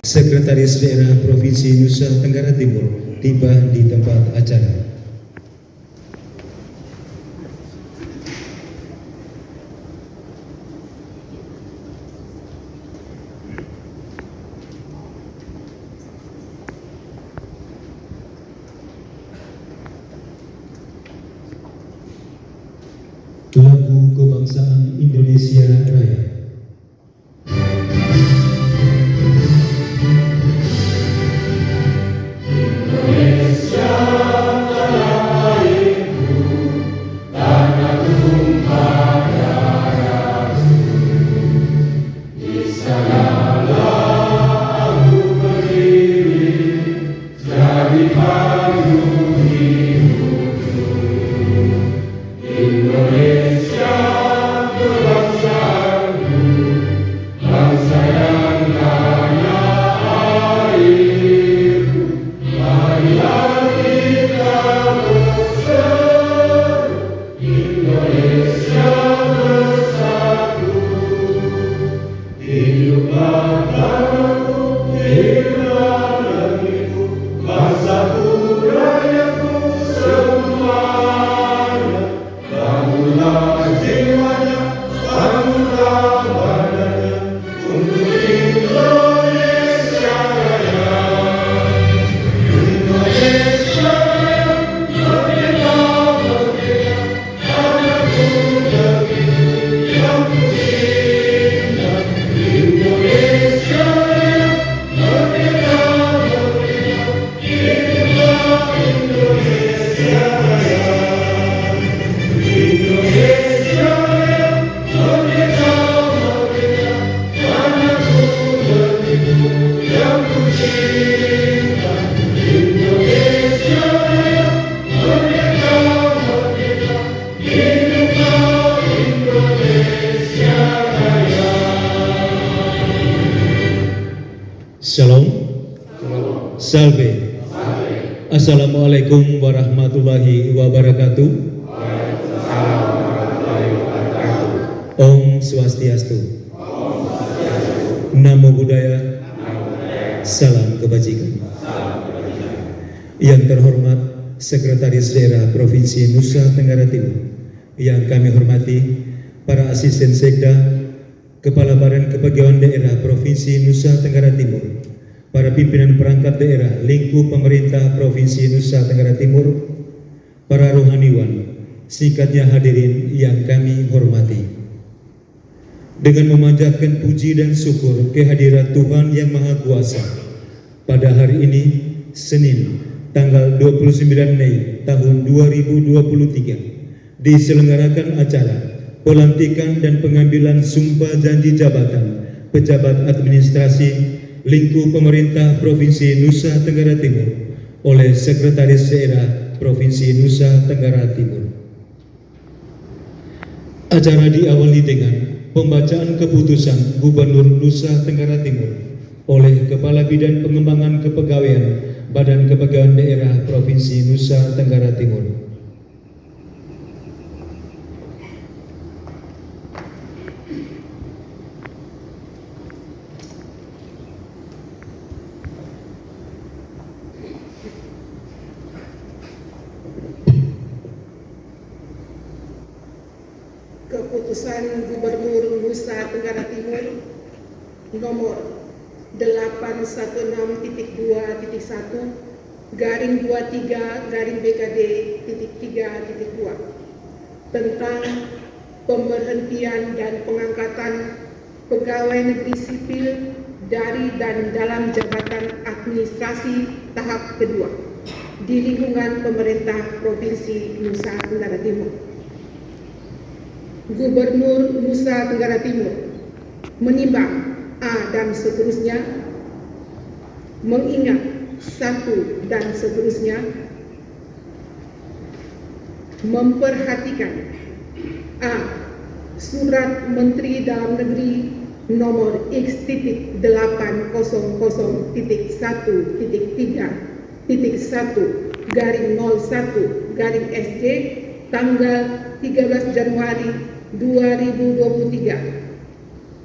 Sekretaris Daerah Provinsi Nusa Tenggara Timur tiba di tempat acara. Lagu Kebangsaan Indonesia Raya. Shalom. Salve. Assalamualaikum warahmatullahi wabarakatuh. Om Swastiastu. Namo Buddhaya. Salam kebajikan. Yang terhormat Sekretaris Daerah Provinsi Nusa Tenggara Timur, yang kami hormati para asisten sekda, Kepala Badan Kepegawaian Daerah Provinsi Nusa Tenggara Timur, para pimpinan perangkat daerah lingkup pemerintah Provinsi Nusa Tenggara Timur, para rohaniwan, singkatnya hadirin yang kami hormati. Dengan memanjatkan puji dan syukur kehadirat Tuhan Yang Maha Kuasa, pada hari ini, Senin, tanggal 29 Mei tahun 2023, diselenggarakan acara pelantikan dan pengambilan sumpah janji jabatan pejabat administrasi lingkup pemerintah Provinsi Nusa Tenggara Timur oleh Sekretaris Daerah Provinsi Nusa Tenggara Timur. Acara diawali dengan pembacaan keputusan Gubernur Nusa Tenggara Timur oleh Kepala Bidang Pengembangan Kepegawaian Badan Kepegawaian Daerah Provinsi Nusa Tenggara Timur. Keputusan Gubernur Nusa Tenggara Timur nomor 816.1/23/BKD.3.2 tentang pemberhentian dan pengangkatan pegawai negeri sipil dari dan dalam jabatan administrasi tahap kedua di lingkungan pemerintah Provinsi Nusa Tenggara Timur. Gubernur Nusa Tenggara Timur menimbang A dan seterusnya, mengingat 1 dan seterusnya, memperhatikan A. Surat Menteri Dalam Negeri nomor X.10.3.1/01/SJ tanggal 13 Januari 2023.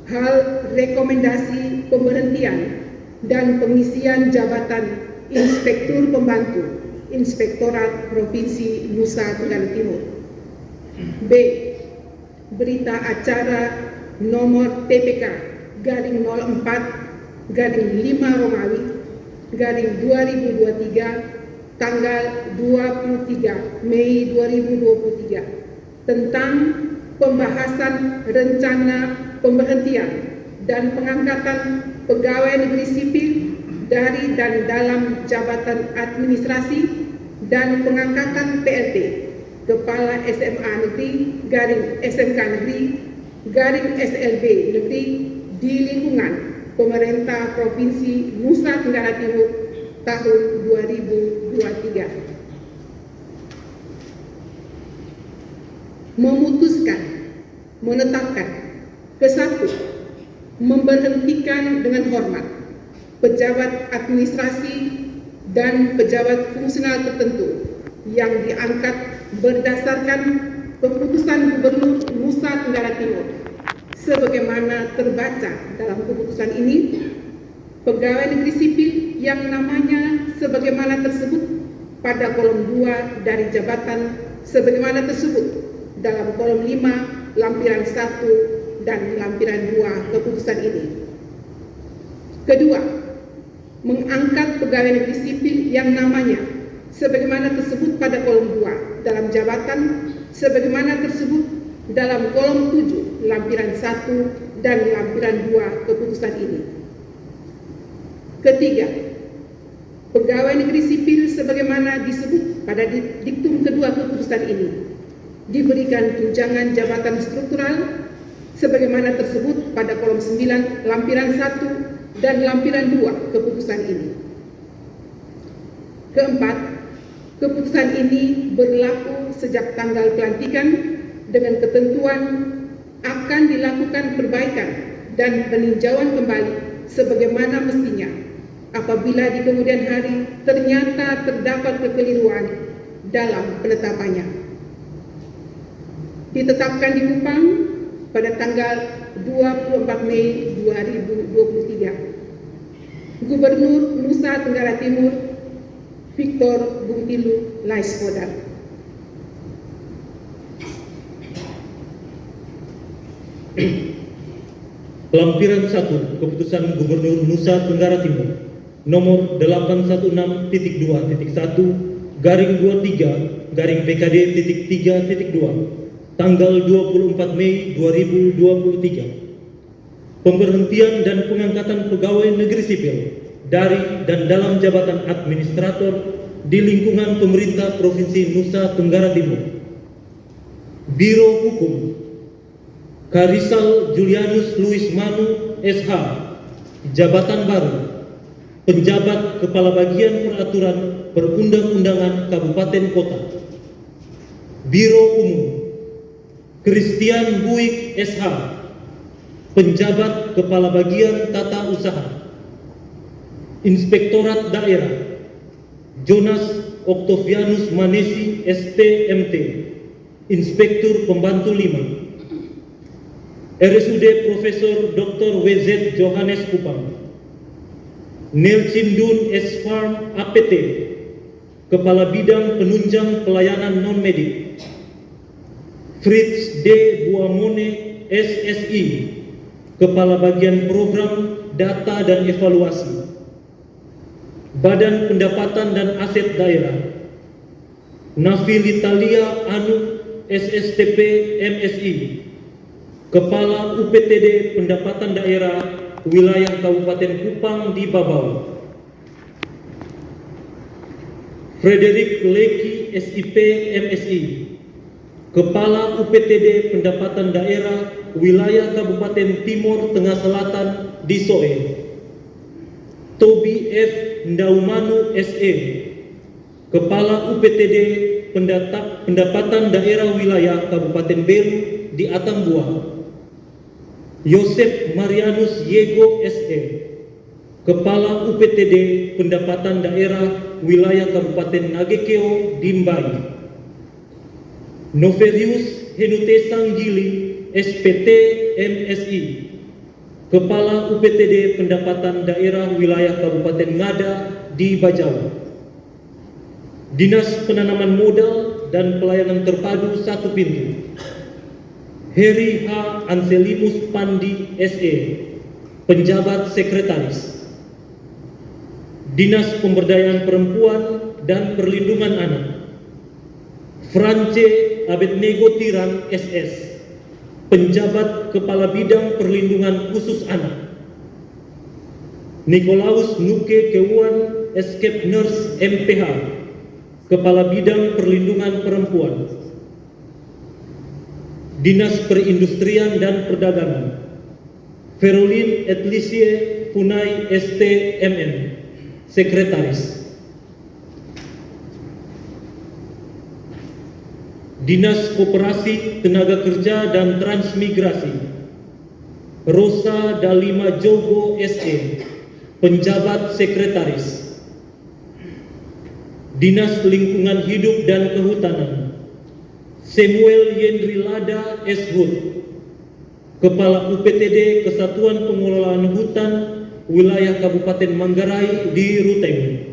Hal rekomendasi pemberhentian dan pengisian jabatan Inspektur Pembantu Inspektorat Provinsi Nusa Tenggara Timur. B. Berita acara nomor TPK garing 04 garing 5 Romawi garing 2023 tanggal 23 Mei 2023 tentang pembahasan rencana pemberhentian dan pengangkatan pegawai negeri sipil dari dan dalam jabatan administrasi dan pengangkatan PLT Kepala SMA Negeri garing SMK Negeri garing SLB Negeri di lingkungan Pemerintah Provinsi Nusa Tenggara Timur tahun 2023. Memutuskan, menetapkan, ke-1, memberhentikan dengan hormat pejabat administrasi dan pejabat fungsional tertentu yang diangkat berdasarkan keputusan Gubernur Nusa Tenggara Timur. Sebagaimana terbaca dalam keputusan ini, pegawai negeri sipil yang namanya sebagaimana tersebut pada kolom 2 dari jabatan sebagaimana tersebut dalam kolom 5 lampiran 1 dan lampiran 2 keputusan ini. Kedua, mengangkat pegawai negeri sipil yang namanya sebagaimana tersebut pada kolom 2 dalam jabatan sebagaimana tersebut dalam kolom 7 lampiran 1 dan lampiran 2 keputusan ini. Ketiga, pegawai negeri sipil sebagaimana disebut pada diktum kedua keputusan ini diberikan tunjangan jabatan struktural sebagaimana tersebut pada kolom 9 lampiran 1 dan lampiran 2 keputusan ini. Keempat, keputusan ini berlaku sejak tanggal pelantikan dengan ketentuan akan dilakukan perbaikan dan peninjauan kembali sebagaimana mestinya apabila di kemudian hari ternyata terdapat kekeliruan dalam penetapannya. Ditetapkan di Kupang pada tanggal 24 Mei 2023. Gubernur Nusa Tenggara Timur Victor Bungtilu Laiskodat. Lampiran 1 Keputusan Gubernur Nusa Tenggara Timur nomor 816.2.1 garing 23 garing PKD.3.2 tanggal 24 Mei 2023. Pemberhentian dan pengangkatan pegawai negeri sipil dari dan dalam jabatan administrator di lingkungan pemerintah Provinsi Nusa Tenggara Timur. Biro Hukum Karisal Julianus Louis Manu SH, jabatan baru, penjabat Kepala Bagian Peraturan Perundang-undangan Kabupaten Kota. Biro Umum Christian Buik SH, penjabat Kepala Bagian Tata Usaha. Inspektorat Daerah Jonas Octavianus Manesi STMT, Inspektur Pembantu 5. RSUD Profesor Dr. WZ Johannes Kupang. Nelcindun S. Farm APT, Kepala Bidang Penunjang Pelayanan Non-Medik. Fritz D. Buamone SSI, Kepala Bagian Program Data dan Evaluasi. Badan Pendapatan dan Aset Daerah Nafilitalia Anu SSTP MSI, Kepala UPTD Pendapatan Daerah Wilayah Kabupaten Kupang di Babau. Frederick Leki SIP MSI, Kepala UPTD Pendapatan Daerah Wilayah Kabupaten Timur Tengah Selatan di Soe. Tobi F. Ndaumanu SE, Kepala UPTD Pendapatan Daerah Wilayah Kabupaten Belu di Atambua. Yosef Marianus Yego SE, Kepala UPTD Pendapatan Daerah Wilayah Kabupaten Nagekeo di Mbai. Noverius Henute Sanggili SPT MSI, Kepala UPTD Pendapatan Daerah Wilayah Kabupaten Ngada di Bajawa, Dinas Penanaman Modal dan Pelayanan Terpadu Satu Pintu, Heri H. Anselimus Pandi SE, Penjabat Sekretaris, Dinas Pemberdayaan Perempuan dan Perlindungan Anak, France Abednego Tiran SS, Penjabat Kepala Bidang Perlindungan Khusus Anak, Nikolaus Nuke Kewan Escape Nurse MPH, Kepala Bidang Perlindungan Perempuan, Dinas Perindustrian dan Perdagangan, Verolin Etlisie Funai ST MM, Sekretaris, Dinas Koperasi Tenaga Kerja dan Transmigrasi, Rosa Dalima Jogo SE, Penjabat Sekretaris, Dinas Lingkungan Hidup dan Kehutanan, Samuel Yendri Lada S.Hud, Kepala UPTD Kesatuan Pengelolaan Hutan Wilayah Kabupaten Manggarai di Ruteng,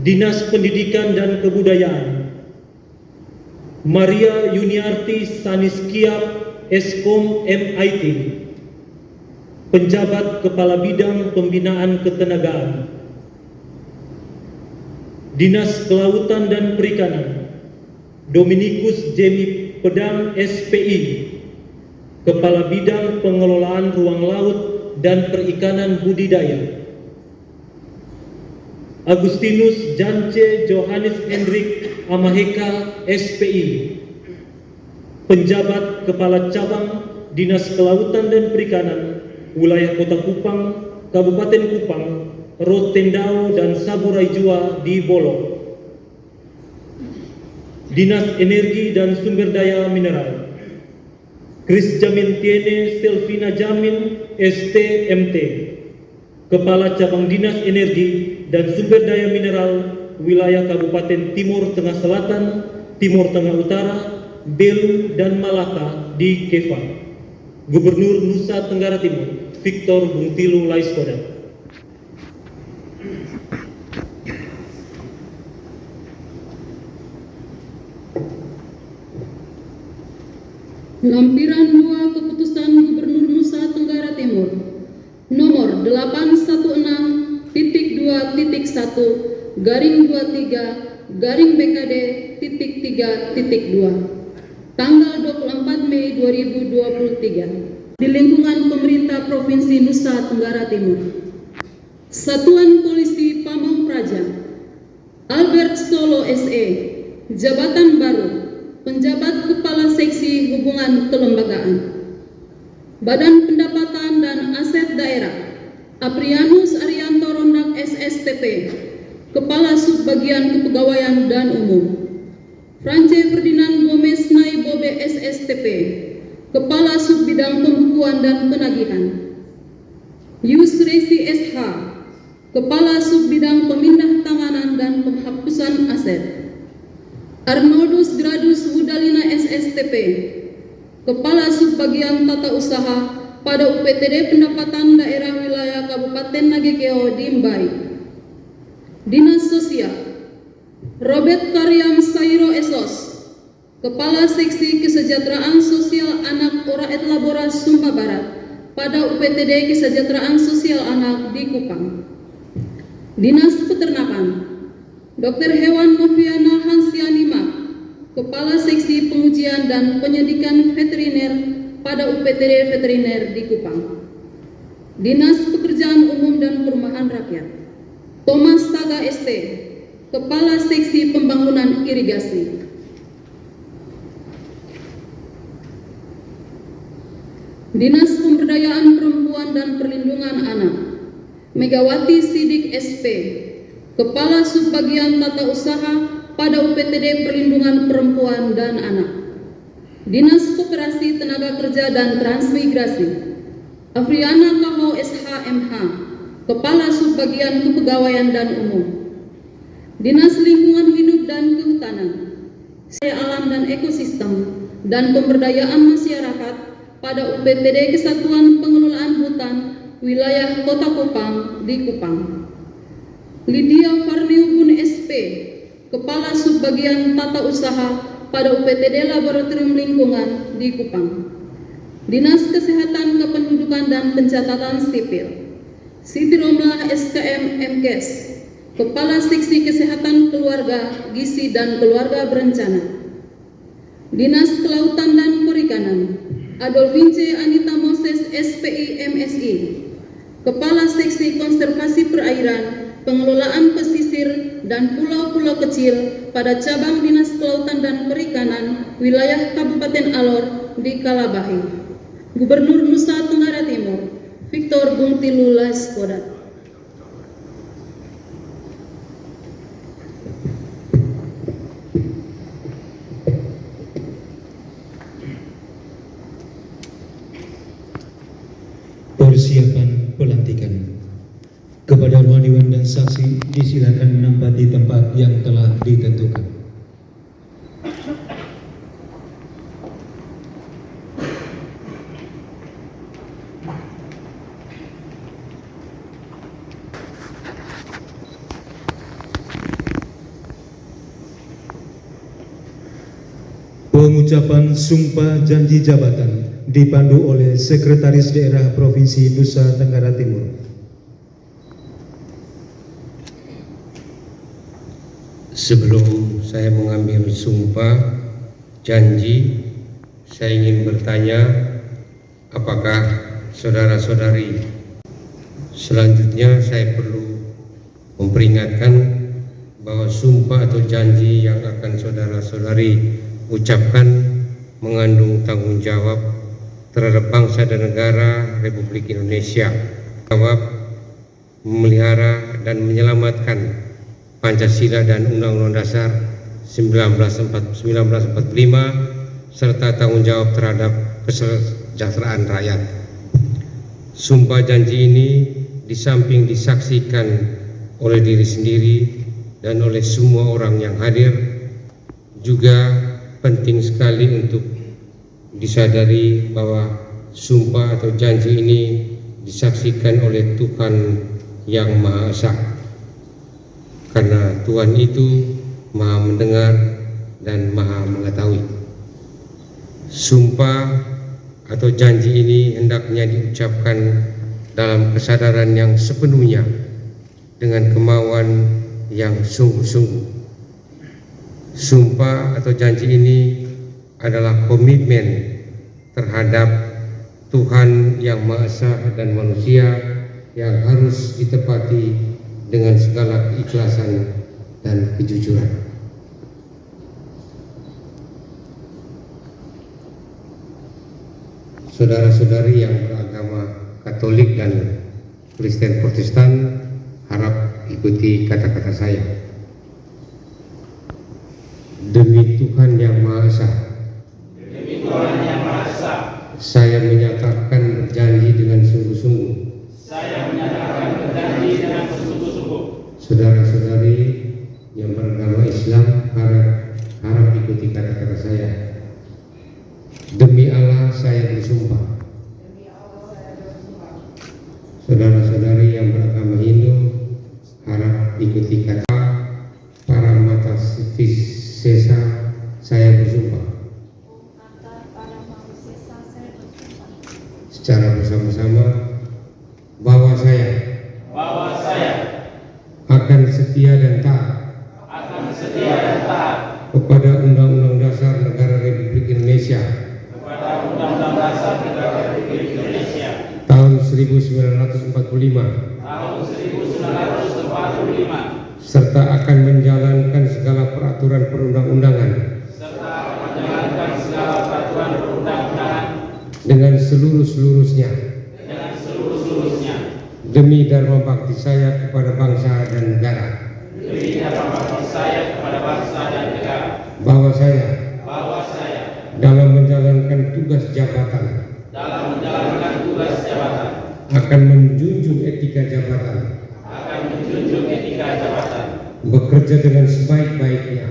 Dinas Pendidikan dan Kebudayaan, Maria Yuniarti Saniskiap Eskom MIT, Penjabat Kepala Bidang Pembinaan Ketenagaan, Dinas Kelautan dan Perikanan, Dominikus Jemi Pedang SPI, Kepala Bidang Pengelolaan Ruang Laut dan Perikanan Budidaya, Agustinus Jance Johannes Hendrik Amaheka SPI, Penjabat Kepala Cabang Dinas Kelautan dan Perikanan Wilayah Kota Kupang, Kabupaten Kupang, Rotendao dan Saburai Jua di Bolo, Dinas Energi dan Sumber Daya Mineral, Kris Jamin Tiene Selvina Jamin STMT, Kepala Cabang Dinas Energi dan Sumber Daya Mineral Wilayah Kabupaten Timur Tengah Selatan, Timur Tengah Utara, Belu dan Malaka di Kefa, Gubernur Nusa Tenggara Timur Victor Bungtilu Laiskodat. Lampiran 2 Keputusan Gubernur Nusa Tenggara Timur nomor 816-23-BKD-3.2 tanggal 24 Mei 2023 di lingkungan pemerintah Provinsi Nusa Tenggara Timur. Satuan Polisi Pamong Praja Albert Solo SE, jabatan baru Penjabat Kepala Seksi Hubungan Kelembagaan, Badan Pendapatan dan Aset Daerah Aprianus Arianto Rondak SSTP, Kepala Subbagian Kepegawaian dan Umum, France Ferdinand Gomez Naibobe SSTP, Kepala Subbidang Pembukuan dan Penagihan, Yusresi SH, Kepala Subbidang Pemindah Tanganan dan Penghapusan Aset, Arnoldus Gradus Wudalina SSTP, Kepala Subbagian Tata Usaha pada UPTD Pendapatan Daerah Wilayah Kabupaten Nagekeo di Mbai. Dinas Sosial Robert Karyam Sairo Esos, Kepala Seksi Kesejahteraan Sosial Anak Oraet Labora Sumba Barat pada UPTD Kesejahteraan Sosial Anak di Kupang. Dinas Peternakan Dr. Hewan Noviana Hansianima, Kepala Seksi Pengujian dan Penyidikan Veteriner pada UPTD Veteriner di Kupang. Dinas Pekerjaan Umum dan Perumahan Rakyat Thomas Saga ST, Kepala Seksi Pembangunan Irigasi. Dinas Pemberdayaan Perempuan dan Perlindungan Anak Megawati Sidik SP, Kepala Subbagian Tata Usaha pada UPTD Perlindungan Perempuan dan Anak. Dinas Koperasi Tenaga Kerja dan Transmigrasi Afriana Kaho SHMH, Kepala Subbagian Kepegawaian dan Umum. Dinas Lingkungan Hidup dan Kehutanan, Sumber Alam dan Ekosistem dan Pemberdayaan Masyarakat pada UPTD Kesatuan Pengelolaan Hutan Wilayah Kota Kupang di Kupang. Lydia Farniubun SP, Kepala Subbagian Tata Usaha pada UPTD Laboratorium Lingkungan di Kupang. Dinas Kesehatan Kependudukan dan Pencatatan Sipil, Siti Romlah SKM MKes, Kepala Seksi Kesehatan Keluarga, Gizi dan Keluarga Berencana. Dinas Kelautan dan Perikanan, Adolfince Anita Moses SPI MSI, Kepala Seksi Konservasi Perairan, Pengelolaan Pesisir dan Pulau-Pulau Kecil pada Cabang Dinas Kelautan dan Perikanan Wilayah Kabupaten Alor di Kalabahi. Gubernur Nusa Tenggara Timur, Victor Bungtilu Laiskodat. Persiapan pelantikan. Kepada rohaniwan dan saksi disilakan menempati tempat yang telah ditentukan. Pengucapan sumpah janji jabatan dipandu oleh Sekretaris Daerah Provinsi Nusa Tenggara Timur. Sebelum saya mengambil sumpah janji, saya ingin bertanya, apakah saudara-saudari selanjutnya saya perlu memperingatkan bahwa sumpah atau janji yang akan saudara-saudari ucapkan mengandung tanggung jawab terhadap bangsa dan negara Republik Indonesia, jawab memelihara dan menyelamatkan Pancasila dan Undang-Undang Dasar 1945 serta tanggung jawab terhadap kesejahteraan rakyat. Sumpah janji ini di samping disaksikan oleh diri sendiri dan oleh semua orang yang hadir, juga penting sekali untuk disadari bahwa sumpah atau janji ini disaksikan oleh Tuhan yang Maha Esa. Karena Tuhan itu Maha mendengar dan Maha mengetahui. Sumpah atau janji ini hendaknya diucapkan dalam kesadaran yang sepenuhnya dengan kemauan yang sungguh-sungguh. Sumpah atau janji ini adalah komitmen terhadap Tuhan yang Maha Esa dan manusia yang harus ditepati dengan segala keikhlasan dan kejujuran. Saudara-saudari yang beragama Katolik dan Kristen Protestan, harap ikuti kata-kata saya. Demi Tuhan yang Maha Esa, saya menyatakan berjanji dengan sungguh-sungguh. Saudara-saudari yang beragama Islam, harap ikuti kata-kata saya. Demi Allah saya bersumpah. Saudara-saudari yang beragama Hindu, harap ikuti kata para mata sesa, saya bersumpah. Secara bersama-sama bahwa saya akan setia dan taat kepada Undang-Undang Dasar Negara Republik Indonesia tahun 1945 serta akan menjalankan segala peraturan perundang-undangan dengan seluruh-seluruhnya demi dharma bakti saya kepada bangsa dan negara. Bahwa saya dalam menjalankan tugas jabatan akan menjunjung etika jabatan, bekerja dengan sebaik-baiknya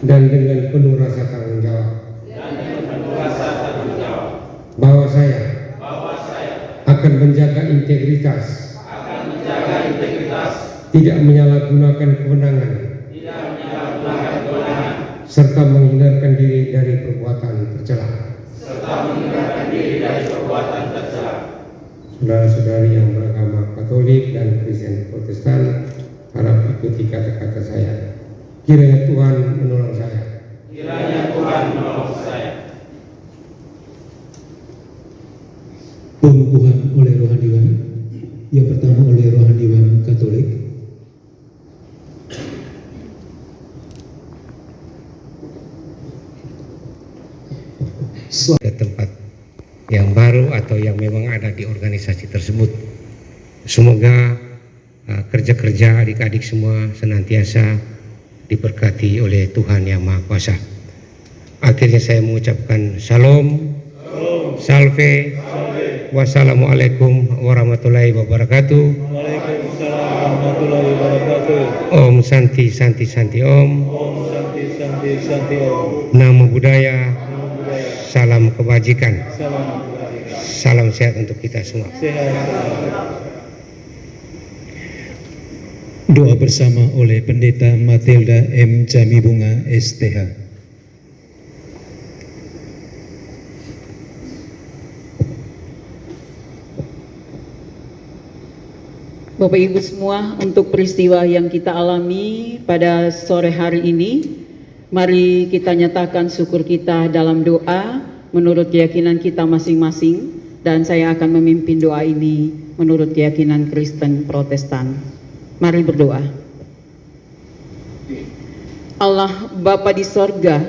dan dengan penuh rasa tanggung jawab. integritas, tidak menyalahgunakan kewenangan, serta menghindarkan diri dari perbuatan tercela. Saudara-saudari yang beragama Katolik dan Kristen Protestan, harap ikuti kata-kata saya. Kiranya Tuhan menolong saya. Pengukuhan oleh rohaniwan. Yang pertama oleh rohaniwan Katolik. Ke tempat yang baru atau yang memang ada di organisasi tersebut. Semoga kerja-kerja adik-adik semua senantiasa diberkati oleh Tuhan Yang Maha Kuasa. Akhirnya saya mengucapkan Shalom, Salve, Wassalamualaikum warahmatullahi wabarakatuh. Waalaikumsalam warahmatullahi wabarakatuh. Om Santi Santi Santi Om. Om Santi Santi Santi Om. Namo Buddhaya. Salam kebajikan. Salam kebajikan. Salam sehat untuk kita semua. Sehat. Doa bersama oleh Pendeta Matilda M. Jamibunga STH. Bapak Ibu semua, untuk peristiwa yang kita alami pada sore hari ini, mari kita nyatakan syukur kita dalam doa menurut keyakinan kita masing-masing, dan saya akan memimpin doa ini menurut keyakinan Kristen Protestan. Mari berdoa. Allah Bapa di sorga,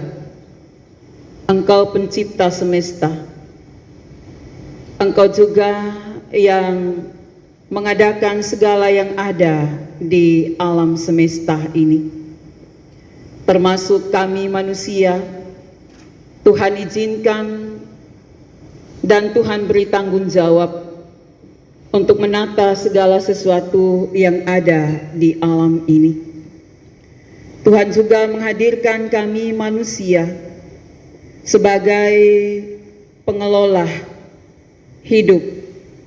Engkau pencipta semesta, Engkau juga yang mengadakan segala yang ada di alam semesta ini, termasuk kami manusia. Tuhan izinkan dan Tuhan beri tanggung jawab untuk menata segala sesuatu yang ada di alam ini. Tuhan juga menghadirkan kami manusia sebagai pengelola hidup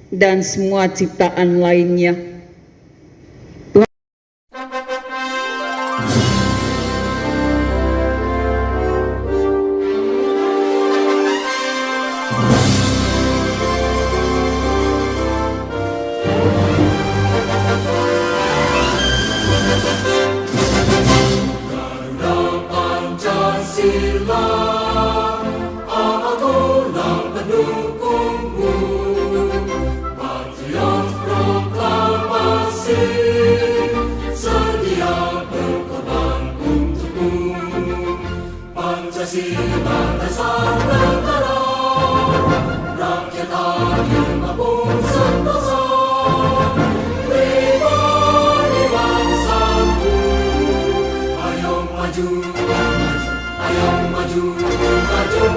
dan semua ciptaan lainnya. Maju, maju, maju,